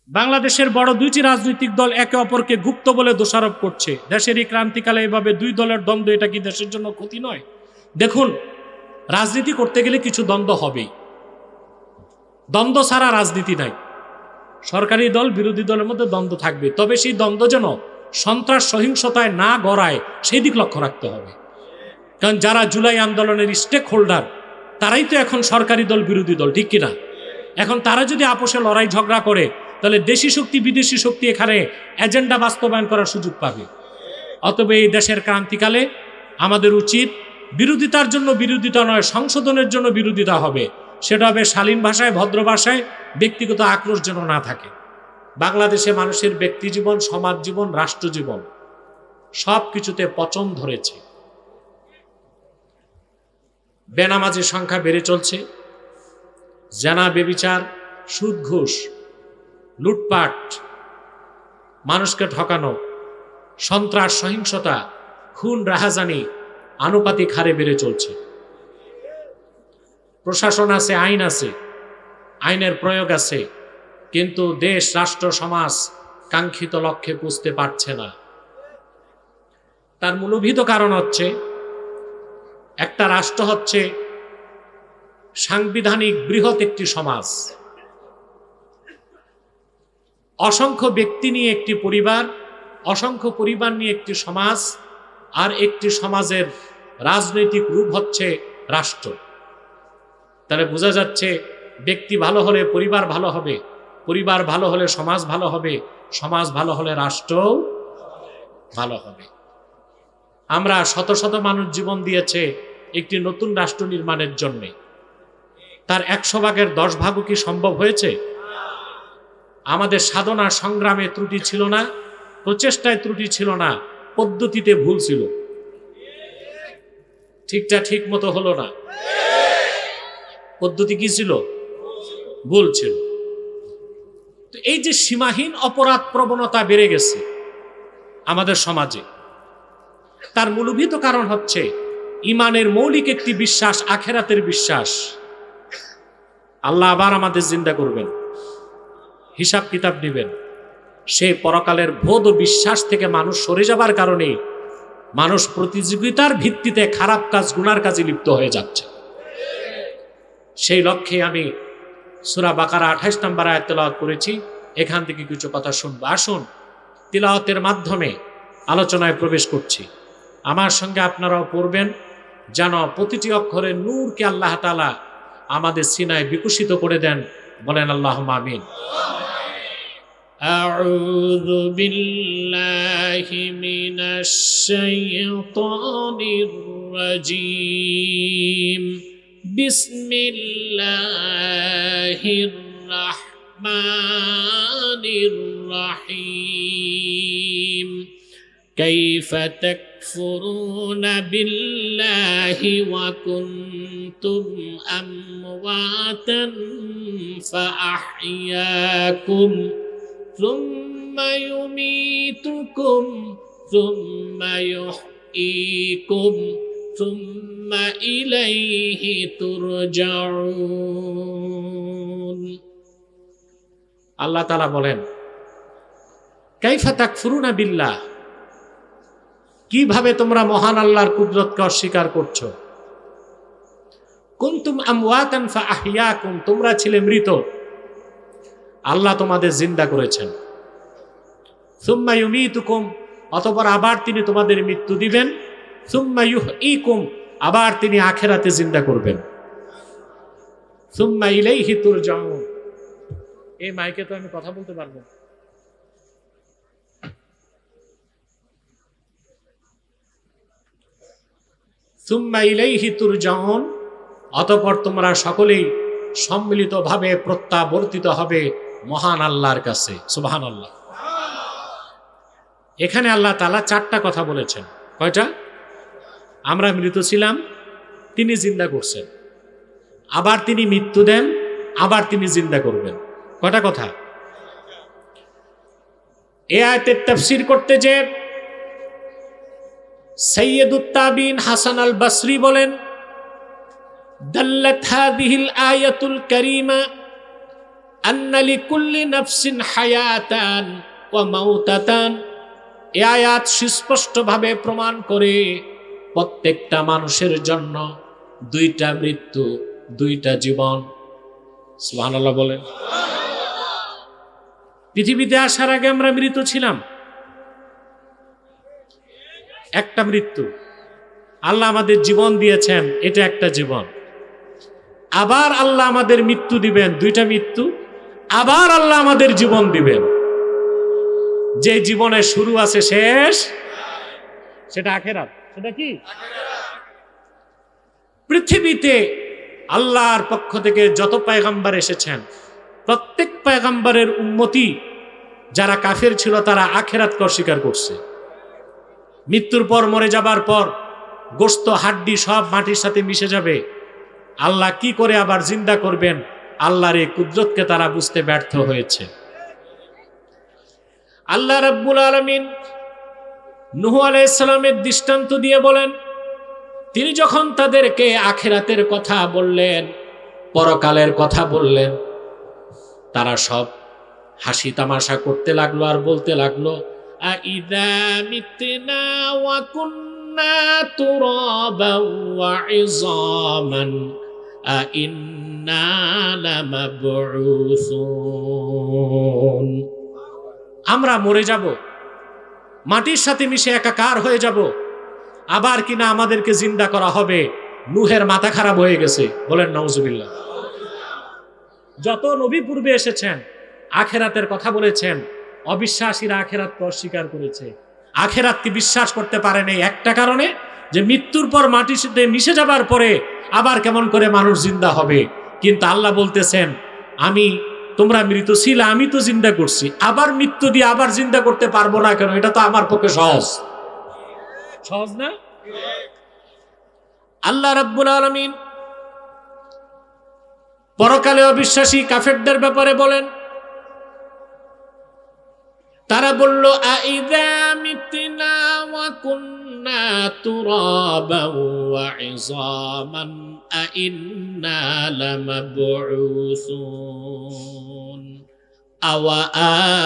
বাংলাদেশের বড় দুইটি রাজনৈতিক দল একে অপরকে গুপ্ত বলে দোষারোপ করছে। দেশের এই ক্রান্তিকালে এভাবে দুই দলের দ্বন্দ্ব, এটা কি দেশের জন্য ক্ষতি নয়? দেখুন, রাজনীতি করতে গেলে কিছু দ্বন্দ্ব হবেই। দ্বন্দ্ব ছাড়া রাজনীতি নাই। সরকারি দল বিরোধী দলের মধ্যে দ্বন্দ্ব থাকবে, তবে সেই দ্বন্দ্ব যেন সন্ত্রাস সহিংসতায় না গড়ায় সেই দিক লক্ষ্য রাখতে হবে। কারণ যারা জুলাই আন্দোলনের স্টেক হোল্ডার, তারাই তো এখন সরকারি দল বিরোধী দল, ঠিক কিনা? এখন তারা যদি আপোষে লড়াই ঝগড়া করে, তাহলে দেশি শক্তি বিদেশি শক্তি এখানে এজেন্ডা বাস্তবায়ন করার সুযোগ পাবে। অতএব এই দেশের ক্রান্তিকালে আমাদের উচিত বিরোধিতার জন্য বিরোধিতা নয়, সংশোধনের জন্য বিরোধিতা হবে। সেটা হবে শালীন ভাষায়, ভদ্র ভাষায়, ব্যক্তিগত আক্রোশ যেন না থাকে। বাংলাদেশে মানুষের ব্যক্তি জীবন, সমাজ জীবন, রাষ্ট্র জীবন সব কিছুতে পচন ধরেছে। বেনামাজির সংখ্যা বেড়ে চলছে, জেনা বেবিচার, সুদ ঘুষ, লুটপাট, মানুষকে ঠকানো, সন্ত্রাস সহিংসতা, খুন রাহাজানি আনুপাতিক হারে বেড়ে চলছে। প্রশাসন আছে, আইন আছে, আইনের প্রয়োগ আছে, কিন্তু দেশ, রাষ্ট্র, সমাজ কাঙ্ক্ষিত লক্ষ্যে পৌঁছতে পারছে না। তার মূলভূত কারণ হচ্ছে, একটা রাষ্ট্র হচ্ছে সাংবিধানিক বৃহৎ একটি সমাজ, অসংখ্য ব্যক্তি নিয়ে একটি পরিবার, অসংখ্য পরিবার নিয়ে একটি সমাজ, আর একটি সমাজের রাজনৈতিক রূপ হচ্ছে রাষ্ট্র। তাহলে বোঝা যাচ্ছে, ব্যক্তি ভালো হলে পরিবার ভালো হবে, পরিবার ভালো হলে সমাজ ভালো হবে, সমাজ ভালো হলে রাষ্ট্র ভালো হবে। আমরা শত শত মানুষ জীবন দিয়েছে একটি নতুন রাষ্ট্র নির্মাণের জন্যে। তার 100 ভাগের 10 ভাগও কি সম্ভব হয়েছে? আমাদের সাধনা সংগ্রামে ত্রুটি ছিল না, প্রচেষ্টায় ত্রুটি ছিল না, পদ্ধতিতে ভুল ছিল। ঠিকটা ঠিক মতো হলো না। পদ্ধতি কি ছিল? ভুল ছিল। তো এই যে সীমাহীন অপরাধ প্রবণতা বেড়ে গেছে আমাদের সমাজে, তার মূলভূত কারণ হচ্ছে ইমানের মৌলিক একটি বিশ্বাস, আখেরাতের বিশ্বাস। আল্লাহ আবার আমাদের জিন্দা করবেন, হিসাব কিতাব নেবেন। সেই পরকালের বোধ ও বিশ্বাস থেকে মানুষ সরে যাবার কারণে মানুষ প্রতিযোগিতার ভিত্তিতে খারাপ কাজ, গুনার কাজে লিপ্ত হয়ে যাচ্ছে। সেই লক্ষ্যে আমি সূরা বাকারা 28 নম্বর আয়াত তেলাওয়াত করেছি। এখান থেকে কিছু কথা শুনবো। আসুন তিলাওয়াতের মাধ্যমে আলোচনায় প্রবেশ করছি। আমার সঙ্গে আপনারাও পড়বেন, যেন প্রতিটি অক্ষরের নূরকে আল্লাহ তাআলা আমাদের সিনায় বিকশিত করে দেন। বলেন আল্লাহুম্মা আমিন। আউযু বিল্লাহি মিনাশ শাইতানির রাজীম। বিসমিল্লাহির রাহমানির রাহিম। কাইফা তাকফুরুনা বিল্লাহি ওয়া কুনতুম আমওয়াতান ফাআহইয়াকুম সুম্মা ইউমীতুকুম সুম্মা ইউহয়ীকুম সুম্মা ইলাইহি তুরজাউন। আল্লাহ তাআলা বলেন, কাইফা তাকফুরুনা বিল্লাহ, কিভাবে তোমরা মহান আল্লাহর কুদরতকে অস্বীকার করছো। কুনতুম আমওয়াতান ফাআহইয়াকুম, তোমরা ছিলে মৃত, আল্লাহ তোমাদের জিন্দা করেছেন। সুম্মা ইউমীতুকুম, অতঃপর আবার তিনি তোমাদের মৃত্যু দিবেন। সুম্মা ইউহয়ীকুম, আবার তিনি আখিরাতে জিন্দা করবেন। সুম্মা ইলাইহি তুরজাউন। এই মাইকে তো আমি কথা বলতে পারবো। সুম্মা ইলাইহি তুরজাউন, অতঃপর তোমরা সকলেই সম্মিলিতভাবে প্রত্যাবর্তিত হবে মহান আল্লাহর কাছে। সুবহানাল্লাহ। এখানে আল্লাহ তাআলা 4টা কথা বলেছেন। কয়টা? আমরা মৃত ছিলাম, তিনি জিন্দা করছেন, আবার তিনি মৃত্যু দেন, আবার তিনি জিন্দা করবেন। কয়টা কথা? এই আয়াতের তাফসীর করতে যে সাইয়্যিদুত তাবিঈন হাসান আল বসরি বলেন, দাল্লাত হাযিহিল আয়াতুল কারীমা আন্না লিকুল্লি নাফসিন হায়াতান ওয়া মাউতাতান। এই আয়াত সুস্পষ্টভাবে প্রমাণ করে প্রত্যেকটা মানুষের জন্য দুইটা মৃত্যু, দুইটা জীবন। সুবহানাল্লাহ বলেন। পৃথিবীতে আসার আগে আমরা মৃত ছিলাম, একটা মৃত্যু। আল্লাহ আমাদের জীবন দিয়েছেন, এটা একটা জীবন। আবার আল্লাহ আমাদের মৃত্যু দিবেন, দুইটা মৃত্যু। আবার আল্লাহ আমাদের জীবন দিবেন। যে জীবনের শুরু আছে শেষ, সেটা আখিরাত। সেটা কি? পৃথিবীতে আল্লাহর পক্ষ থেকে যত পয়গম্বর এসেছেন, প্রত্যেক পয়গম্বরের উম্মতি যারা কাফের ছিল তারা আখিরাতকে অস্বীকার করছে। মৃত্যুর পর, মরে যাবার পর গোশত হাড্ডি সব মাটির সাথে মিশে যাবে। আল্লাহ কি করে আবার জিন্দা করবেন, আল্লাহর এই কুদরতকে তারা বুঝতে ব্যর্থ হয়েছে। আল্লাহ রাব্বুল আলামিন নূহ আলাইহিস সালামের দৃষ্টান্ত দিয়ে বলেন, তিনি যখন তাদেরকে আখিরাতের কথা বললেন, পরকালের কথা বললেন, তারা সব হাসি তামাশা করতে লাগলো আর বলতে লাগলো, আইযা মিতনা ওয়া কুন্না তুরাবান ওয়া ইযামান আইন্না লামাবউসুন। আমরা মরে যাব, মাটির সাথে মিশে একাকার হয়ে যাব, আবার কিনা আমাদেরকে জিন্দা করা হবে। নূহের মাথা খারাপ হয়ে গেছে, বলেন নাউজুবিল্লাহ। যত নবী পূর্বে এসেছেন আখিরাতের কথা বলেছেন, অবিশ্বাসীরা আখিরাতকে অস্বীকার করেছে। আখিরাতকে বিশ্বাস করতে পারে নাই একটা কারণে, যে মৃত্যুর পর মাটির সাথে মিশে যাবার পরে আবার কেমন করে মানুষ জিন্দা হবে। কিন্তু আল্লাহ বলতেছেন, তোমরা মৃত ছিল, আমি তো জিন্দা করছি, আবার মৃত্যু দিয়ে আবার জিন্দা করতে পারবো না কেন? এটা তো আমার পক্ষে সহজ। সহজ না? আল্লাহ রাব্বুল আলামিন পরকালে অবিশ্বাসী কাফেরদের ব্যাপারে বলেন, তারা বলল, আইযা মিতনা ওয়া কুন্না তুরাবান ওয়া ইযামান আইন্না লামাবউসুন আওয়া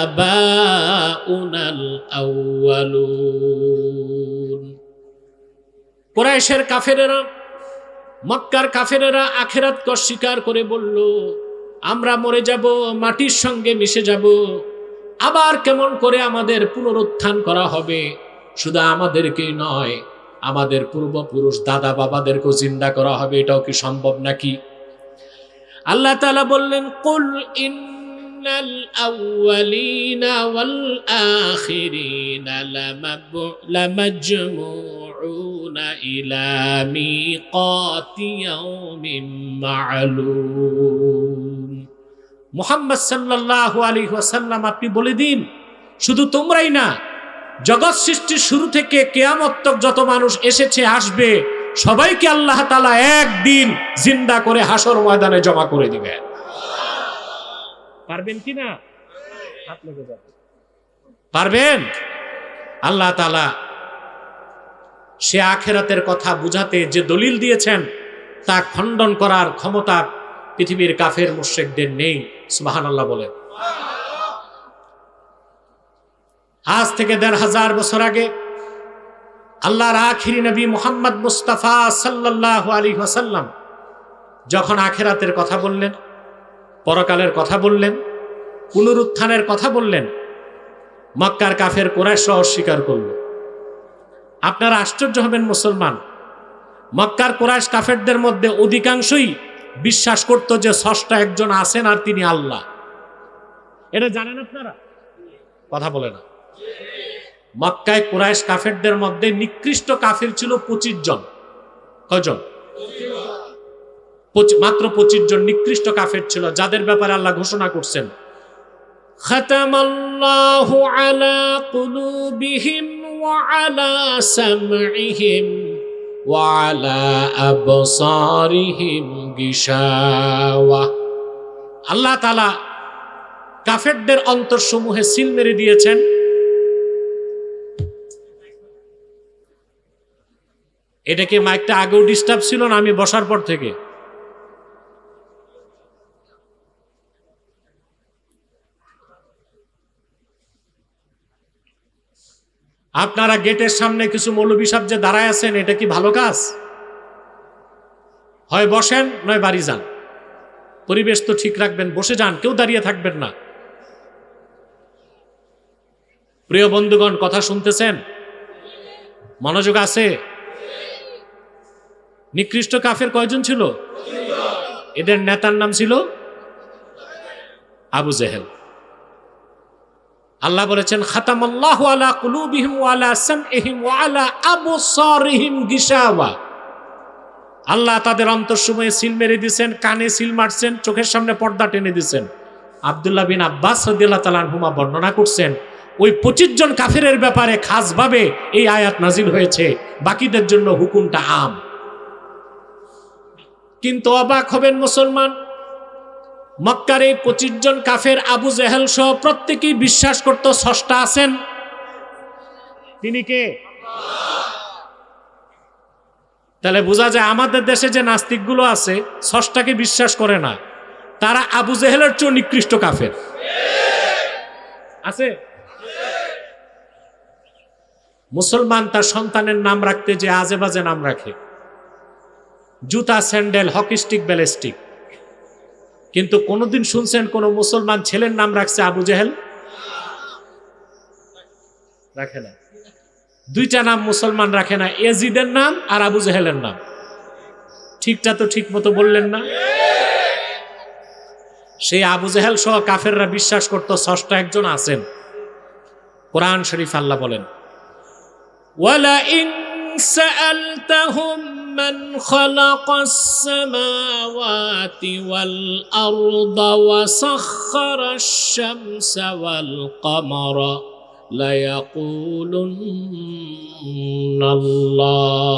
আবাউনাল আউয়ালুন। কুরাইশের কাফেরেরা, মক্কার কাফেরেরা আখিরাতকে অস্বীকার করে বলল, আমরা মরে যাব, মাটির সঙ্গে মিশে যাব, আবার কেমন করে আমাদের পুনরুত্থান করা হবে? শুধু আমাদেরকেই নয়, আমাদের পূর্বপুরুষ দাদা বাবাদেরকেও জিন্দা করা হবে, এটাও কি সম্ভব নাকি? আল্লাহ তাআলা বললেন, কুল ইন্নাল আউয়ালিনা ওয়াল আখিরিনা লামাজমুউনা ইলা মিকাতি ইয়াউমিন মা'লুম। মুহাম্মদ সাল্লাল্লাহু আলাইহি ওয়াসাল্লাম, আপনি বলে দিন, শুধু তোমরাই না, জগৎ সৃষ্টির শুরু থেকে কিয়ামত তক যত মানুষ এসেছে আসবে, সবাইকে আল্লাহ তাআলা একদিন জিন্দা করে হাসর ময়দানে জমা করে দিবেন। পারবেন কি না? হাত লেগে যাবে। পারবেন? আল্লাহ তাআলা সে আখিরাতের কথা বুঝাতে যে দলিল দিয়েছেন, তা খণ্ডন করার ক্ষমতা পৃথিবীর কাফের মুশরিকদের নেই। সুবহানাল্লাহ বলেন। আজ থেকে ১৫০০ বছর আগে আল্লাহর আখিরি নবী মুহাম্মদ মুস্তাফা সাল্লাল্লাহু আলাইহি ওয়াসাল্লাম যখন আখিরাতের কথা বললেন, পরকালের কথা বললেন, পুনরুত্থানের কথা বললেন, মক্কার কাফের কুরাইশরা অস্বীকার করল। আপনারা আশ্চর্য হবেন মুসলমান, মক্কার কুরাইশ কাফেরদের মধ্যে অধিকাংশই বিশ্বাস করত যে স্রষ্টা একজন আছেন আর তিনি আল্লাহ। এটা জানেন আপনারা? কথা বলে না। মক্কায় কুরাইশ কাফেরদের মধ্যে নিকৃষ্ট কাফের ছিল 25 জন। কয়জন? মাত্র 25 জন নিকৃষ্ট কাফের ছিল, যাদের ব্যাপারে আল্লাহ ঘোষণা করছেন, খাতামাল্লাহু আলা কুলুবিহিম ওয়া আলা সামইহিম ওয়া আলা আবসারিহিম গিশাওয়া। আল্লাহ তাআলা কাফেরদের অন্তরসমূহে সিল মেরে দিয়েছেন। এটা কি মাইকটা আগেও ডিস্টার্ব ছিল না আমি বসার পর থেকে? আপনারা গেটের সামনে কিছু মৌলবী সাহেব যে দাঁড়ায় আছেন, এটা কি ভালো কাজ? হয় বসেন নয় বাড়ি যান। পরিবেশ তো ঠিক রাখবেন, বসে যান, কেউ দাঁড়িয়ে থাকবেন না। প্রিয় বন্ধুগণ, কথা শুনতেছেন? মনোযোগ আছে? নিকৃষ্ট কাফের কয়জন ছিল? এদের নেতার নাম ছিল আবু জেহেল। আল্লাহ বলেছেন, খাতামাল্লাহু আলা কুলুবিহিম ওয়া আলা সামইহিম ওয়া আলা আবসারিহিম গিশাওয়া। আল্লাহ তাদের অন্তরসমূহে সিল মেরে দিয়েছেন, কানে সিল মারছেন, চোখের সামনে পর্দা টেনে দিয়েছেন। আব্দুল্লাহ বিন আব্বাস রাদিয়াল্লাহু তাআলা আনহুমা বর্ণনা করছেন, ওই 25 জন কাফেরের ব্যাপারে খাসভাবে এই আয়াত নাজিল হয়েছে, বাকিদের জন্য হুকুমটা আম। কিন্তু অবাক হবেন মুসলমান, মক্কার এই 25 জন কাফের আবু জেহেল সহ প্রত্যেকেই বিশ্বাস করত স্রষ্টা আছেন। তিনি কে? তাহলে বোঝা যায় আমাদের দেশে যে নাস্তিকগুলো আছে স্রষ্টাকে বিশ্বাস করে না, তারা আবু জেহেলের চেয়ে নিকৃষ্ট কাফের আছে। মুসলমান তার সন্তানের নাম রাখতে যে আজে বাজে নাম রাখে, জুতা, স্যান্ডেল, হকি স্টিক, ব্যালিস্টিক। কিন্তু কোনদিন শুনছেন কোন মুসলমান ছেলের নাম রাখছে আবু জেহেল? রাখে না। দুইটা নাম মুসলমান রাখে না, এজিদের নাম আর আবু জেহেলের নাম। ঠিকটা তো ঠিক মতো বললেন না? সেই আবু জেহেল সহ কাফেররা বিশ্বাস করত স্রষ্টা একজন আছেন। কোরআন শরীফ আল্লাহ বলেন, ওয়ালা ইন সাআলতাহুম মান খালাকাস সামাওয়াতি ওয়াল আরদা ওয়া সাখখারাশ শামসা ওয়াল কমারা লায়াকুলুন্নাল্লাহ।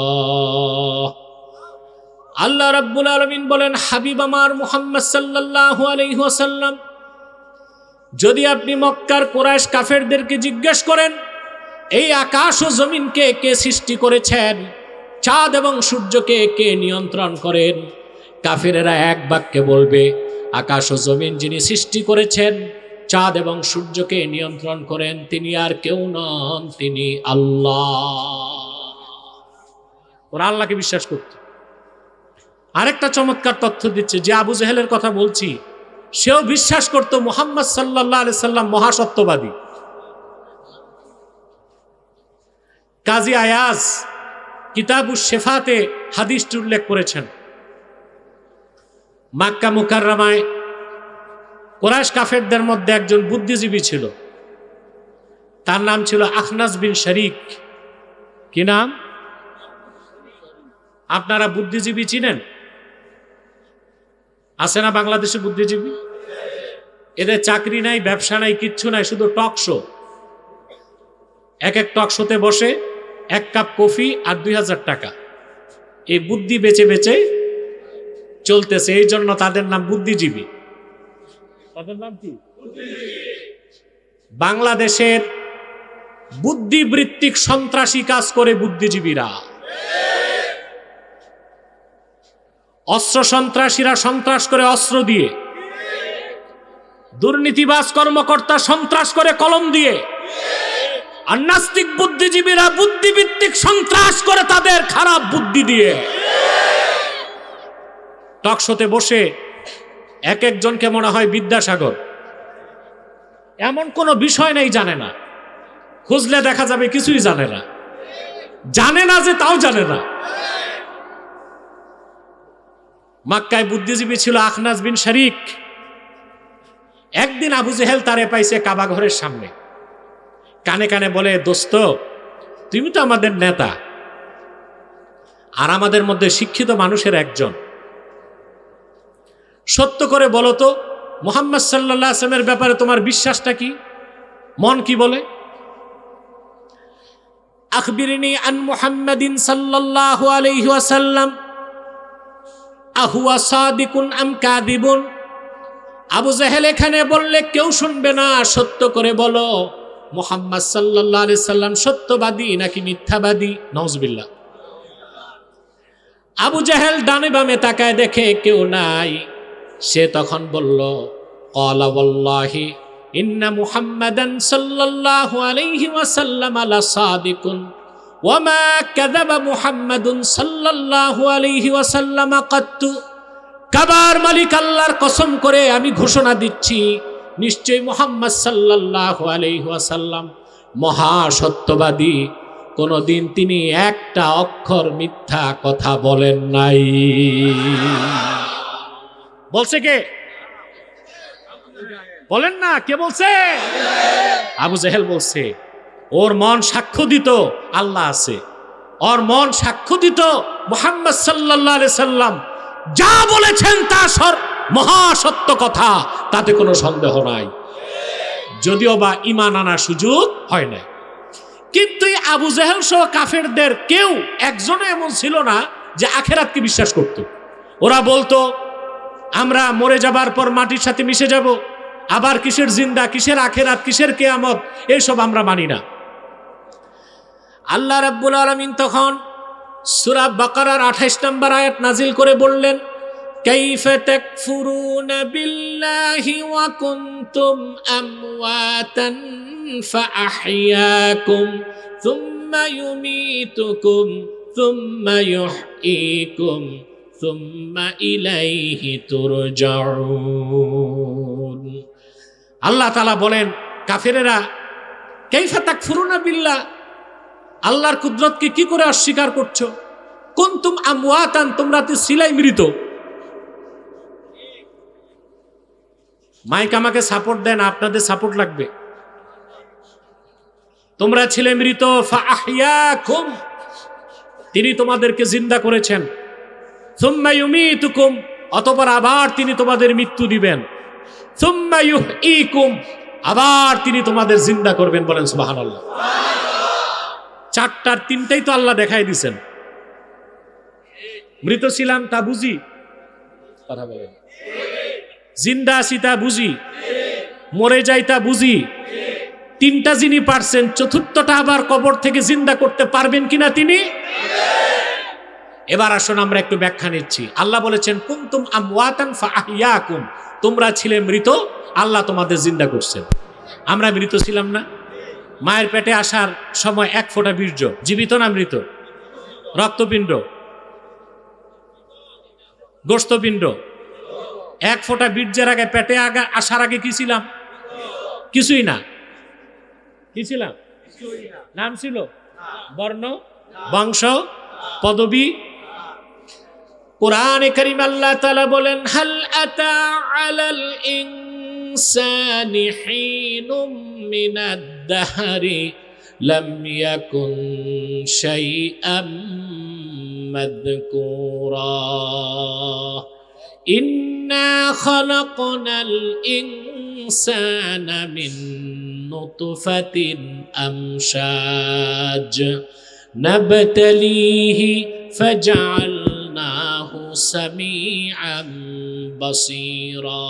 আল্লাহ রাব্বুল আলামিন বলেন, হাবিব আমার মুহাম্মদ সাল্লাল্লাহু আলাইহি ওয়াসাল্লাম, যদি আপনি মক্কার কুরাইশ কাফেরদেরকে জিজ্ঞেস করেন এই আকাশ ও জমিনকে কে সৃষ্টি করেছেন, চাঁদ এবং সূর্যকে কে নিয়ন্ত্রণ করেন, কাফেরেরা এক বাক্যে বলবে, আকাশ ও জমিন যিনি সৃষ্টি করেছেন, চাঁদ এবং সূর্যকে নিয়ন্ত্রণ করেন, তিনি আর কেউ নন, তিনি আল্লাহ। ওরা আল্লাহকে বিশ্বাস করত। আরেকটা চমৎকার তথ্য দিচ্ছে, যে আবু জেহেলের কথা বলছি সেও বিশ্বাস করত মুহাম্মদ সাল্লাল্লাহু আলাইহি সাল্লাম মহাসত্যবাদী। কাজী আয়াজ কিতাবুশ শেফাতে হাদিসটি উল্লেখ করেছেন, মক্কা মুকাররমায় কুরাইশ কাফেরদের মধ্যে একজন বুদ্ধিজীবী ছিল, তার নাম ছিল আখনাস বিন শরীক। কি নাম? আপনারা বুদ্ধিজীবী চিনেন? আছে না বাংলাদেশে বুদ্ধিজীবী? এদের চাকরি নাই, ব্যবসা নাই, কিচ্ছু নাই, শুধু টক শো। এক এক টক শোতে বসে 1 কাপ কফি আর 2000 টাকা, এই বুদ্ধি বেচে বেচে চলতেছে, এই জন্য তাদের নাম বুদ্ধিজীবী। তাদের নাম কি? বাংলাদেশের বুদ্ধিবৃত্তিক সন্ত্রাসী কাজ করে বুদ্ধিজীবীরা। অস্ত্র সন্ত্রাসীরা সন্ত্রাস করে অস্ত্র দিয়ে, দুর্নীতিবাজ কর্মকর্তা সন্ত্রাস করে কলম দিয়ে, আর নাস্তিক বুদ্ধিজীবীরা বুদ্ধিভিত্তিক সন্ত্রাস করে তাদের খারাপ বুদ্ধি দিয়ে। টকশোতে বসে এক একজনকে মনে হয় বিদ্যাসাগর, এমন কোনো বিষয় নেই জানে না, খুঁজলে দেখা যাবে কিছুই জানে না, জানে না যে তাও জানে না। মক্কায় বুদ্ধিজীবী ছিল আখনাস বিন শরীক। একদিন আবু জেহেল তারে পাইছে কাবা ঘরের সামনে, কানে কানে বলে, দোস্ত তুমি তো আমাদের নেতা আর আমাদের মধ্যে শিক্ষিত মানুষের একজন, সত্য করে বলো তো মুহাম্মদ সাল্লাল্লাহু আলাইহি ওয়াসাল্লামের ব্যাপারে তোমার বিশ্বাসটা কি, মন কি বলে? আখবিরনি আন মুহাম্মাদিন সাল্লাল্লাহু আলাইহি ওয়াসাল্লাম আহুয়া সাদিকুন আম কাযিবুন। আবু জেহেল এখানে বললে কেউ শুনবে না, সত্য করে বলো মুহাম্মদ সাল্লাল্লাহু আলাইহি সাল্লাম সত্যবাদী নাকি মিথ্যাবাদী? নাউজুবিল্লাহ। আবু জেহেল ডানে বামে তাকায়, দেখে কেউ নাই। সে তখন বলল, ক্বালা ওয়াল্লাহি ইন্না মুহাম্মাদান সাল্লাল্লাহু আলাইহি ওয়াসাল্লাম লাসাদিকুন ওয়া মা কাযাবা মুহাম্মাদুন সাল্লাল্লাহু আলাইহি ওয়াসাল্লাম কাত্তু। কাবার মালিক আল্লাহর কসম করে আমি ঘোষণা দিচ্ছি, নিশ্চয়ই মুহাম্মদ সাল্লাল্লাহু আলাইহি ওয়াসাল্লাম মহা সত্যবাদী, কোনদিন তিনি একটা অক্ষর মিথ্যা কথা বলেন নাই। বলছে কে? বলেন না, কে বলছে? আবু জেহেল বলছে। ওর মন সাক্ষ্য দিত আল্লাহ আছে, ওর মন সাক্ষ্য দিত মুহাম্মদ সাল্লাল্লাহু আলাইহি সাল্লাম যা বলেছেন তা মহা সত্য কথা, তাতে কোনো সন্দেহ নাই, যদিও বা ঈমান আনার সুযোগ হয় না। কিন্তু এই আবু জেহেল সহ কাফেরদের কেউ একজনও এমন ছিল না যে আখেরাতকে বিশ্বাস করত। ওরা বলতো আমরা মরে যাবার পর মাটির সাথে মিশে যাব, আবার কিসের জিন্দা, কিসের আখেরাত, কিসের কিয়ামত, এইসব আমরা মানি না। আল্লাহ রাব্বুল আলামিন তখন সূরা বাকারার 28 নম্বর আয়াত নাজিল করে বললেন, কাইফা তাকফুরুনা বিল্লাহি ওয়া কুনতুম আমওয়াতান ফাআহইয়াকুম সুম্মা ইউমীতুকুম সুম্মা ইউহয়ীকুম সুম্মা ইলাইহি তুরজাউন। আল্লাহ তাআলা বলেন, কাফেরেরা কাইফা তাকফুরুনা বিল্লাহ, আল্লাহর কুদরতকে কি করে অস্বীকার করছো? কুনতুম আমওয়াতান, তোমরা তো ছিলাই মৃত। মাইক আমাকে সাপোর্ট দেন, আপনাদের সাপোর্ট লাগবে। তোমরা ছিলে মৃত, ফাআহইয়াকুম, তিনি তোমাদেরকে জিন্দা করেছেন। সুম্মা ইউমীতুকুম, অতঃপর আবার তিনি তোমাদের মৃত্যু দিবেন। সুম্মা ইউহয়ীকুম, আবার তিনি তোমাদের জিন্দা করবেন। বলেন সুবহানাল্লাহ। চারটার তিনটাই তো আল্লাহ দেখাই দিছেন। মৃত ছিলাম তা বুঝি, কথা বলেন। জিন্দা আছি তা বুঝি, মরে যাই তা বুঝি। তিনটা যিনি পারছেন, চতুর্থটা আবার কবর থেকে জিন্দা করতে পারবেন কিনা তিনি? এবার আসুন আমরা একটু ব্যাখ্যা নিচ্ছি। আল্লাহ বলেছেন কুনতুম আমওয়াতান ফাআহইয়াকুম, তোমরা ছিলে মৃত, আল্লাহ তোমাদের জিন্দা করছেন। আমরা মৃত ছিলাম না? মায়ের পেটে আসার সময় এক ফোঁটা বীর্য জীবিত না মৃত? রক্তপিণ্ড, গোশতপিণ্ড, এক ফোঁটা বীর্যের আগে, পেটে আসার আগে কি ছিলাম? কিছুই না। কি ছিলাম? নাম ছিল, বর্ণ, বংশ, পদবী। কোরআনে কারীম আল্লাহ তাআলা বলেন, হাল আতা আলাল ইনসানি হিনুম মিনাদ দাহরি লাম ইয়াকুন শাইআম মাযকুরা ইন্না খালাকনাল ইনসানা মিন নুতফাতিন আমশাজ নাবতালিহি ফাজআলনাহু সামিআন বাসীরা।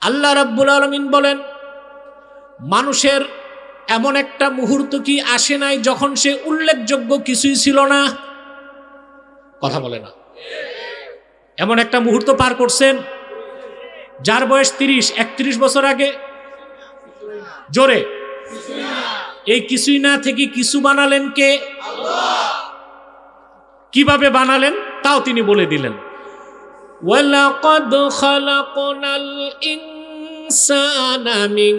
আল্লাহ রাব্বুল আলামিন বলেন, মানুষের এমন একটা মুহূর্ত কি আসে নাই যখন সে উল্লেখযোগ্য কিছুই ছিল না? কথা বলে না। এমন একটা মুহূর্ত পার করছেন যার বয়স 30-31 বছর আগে? জোরে। এই কিছুই না থেকে কিছু বানালেন কে? কিভাবে বানালেন তাও তিনি বলে দিলেন। ওয়ালাকাদ খালাকনাল ইনসানা মিন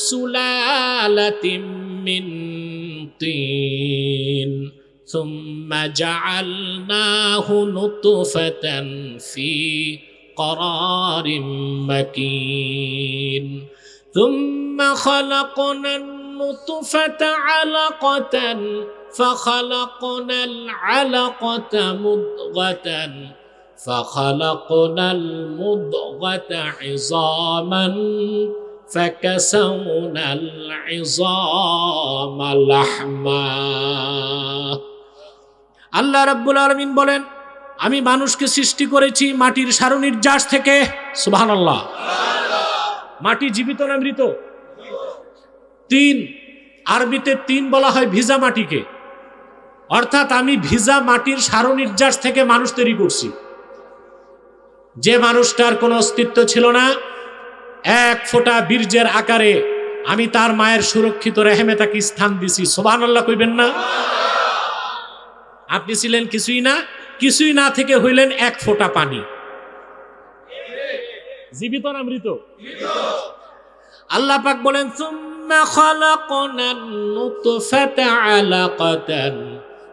সুলালাতিন মিন তিন সুম্মা জাআলনাহু নুতফাতান ফি قرار مكين ثم خلقنا النطفة علقة فخلقنا العلقة مضغة فخلقنا المضغة عظاما فكسونا العظام لحما। আল্লাহ রাব্বুল আলামিন বলেন, আমি মানুষকে সৃষ্টি করেছি মাটির সারনির্যাস থেকে। সুবহানাল্লাহ। মাটি জীবিত না মৃত? তিন, আরবিতে তিন বলা হয় ভিজা মাটিকে, অর্থাৎ আমি ভিজা মাটির সারনির্যাস থেকে মানুষ তৈরি করছি। যে মানুষটার কোনো অস্তিত্ব ছিল না, এক ফোঁটা বীর্যের আকারে আমি তার মায়ের সুরক্ষিত রেহেমে তাকে স্থান দিছি। সুবহানাল্লাহ কইবেন না? আপনি ছিলেন কিছুই না থেকে হইলেন এক ফোঁটা পানি। জীবিত না মৃত? আল্লাহ পাক বলেন সুম্মা খালাকনান নুতফাতা আলাকাতান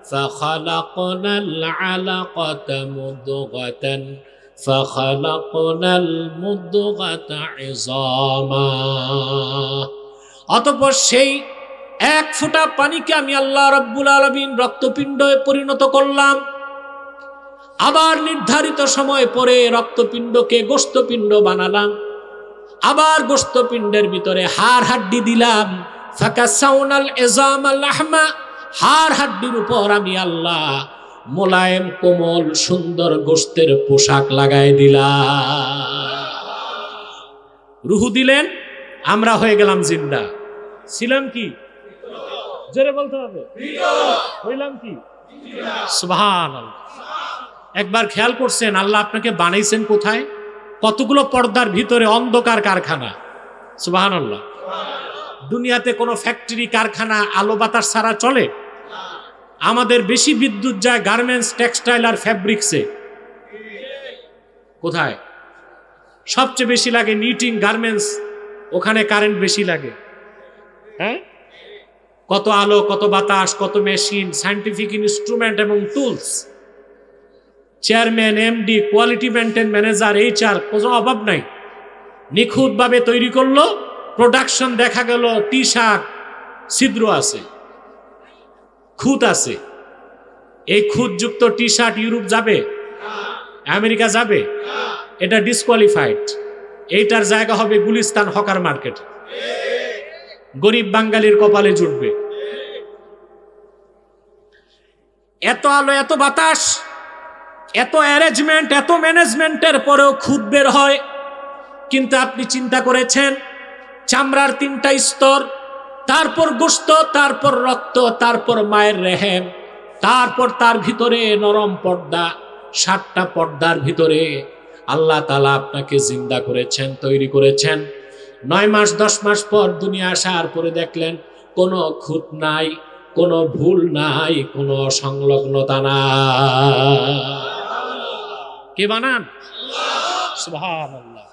ফাখালাকনাল আলাকাতা মুদগাতান ফাখালাকনাল মুদগাতা ইযামা। অতঃপর সেই এক ফোঁটা পানিকে আমি আল্লাহ রাব্বুল আলামিন রক্তপিণ্ডে পরিণত করলাম। আবার নির্ধারিত সময় পরে রক্তপিণ্ডকে গোশতপিণ্ড বানালাম। আবার গোশতপিণ্ডের ভিতরে হাড় হাড্ডি দিলাম। ফাকাসাউনাল ইযামাল লাহমা, হাড় হাড্ডির উপর আমি আল্লাহ মোলায়েম কোমল সুন্দর গোশতের পোশাক লাগাই দিলাম। রুহু দিলেন, আমরা হয়ে গেলাম জিন্দা। ছিলাম কি? জোরে বলতে হবে, হইলাম কি? সুবহানাল্লাহ। একবার খেয়াল করছেন আল্লাহ আপনাকে বানাইছেন কোথায়? কতগুলো পর্দার ভিতরে, অন্ধকার কারখানা। সুবহানাল্লাহ। দুনিয়াতে কোনো ফ্যাক্টরি কারখানা আলো বাতাস ছাড়া চলে? আমাদের বেশি বিদ্যুৎ যায় গার্মেন্টস, টেক্সটাইল আর ফ্যাব্রিক্সে। কোথায় সবচেয়ে বেশি লাগে? নিটিং, গার্মেন্টস, ওখানে কারেন্ট বেশি লাগে। হ্যাঁ, কত আলো, কত বাতাস, কত মেশিন, সায়েন্টিফিক ইনস্ট্রুমেন্ট এবং tools. Chairman, MD, quality maintain manager, HR, কোনো অভাব নাই। নিখুঁতভাবে তৈরি করলো, প্রোডাকশন দেখা গেল টি শার্ট ছিদ্র আছে, খুঁত আছে। এই খুঁতযুক্ত টি শার্ট ইউরোপ যাবে? আমেরিকা যাবে? এটা ডিসকোয়ালিফাইড। এইটার জায়গা হবে গুলিস্তান হকার মার্কেট। গরিব বাঙালির কপালে জুটবে। এত আলো, এত বাতাস, এত অ্যারেঞ্জমেন্ট, এত ম্যানেজমেন্টের পরেও খুদ বের হয়। কিন্তু আপনি চিন্তা করেছেন চামড়ার 3টা স্তর, তারপর গোশত, তারপর রক্ত, তারপর মায়ের রেহেম, তারপর তার ভিতরে নরম পর্দা। 7টা পর্দার ভিতরে আল্লাহ তাআলা আপনাকে জিন্দা করেছেন, তৈরি করেছেন। 9 মাস 10 মাস পর দুনিয়া আসার পরে দেখলেন কোনো খুঁত নাই, কোনো ভুল নাই, কোনো অসংলগ্নতা নাই। কে বানান? সুবহানাল্লাহ।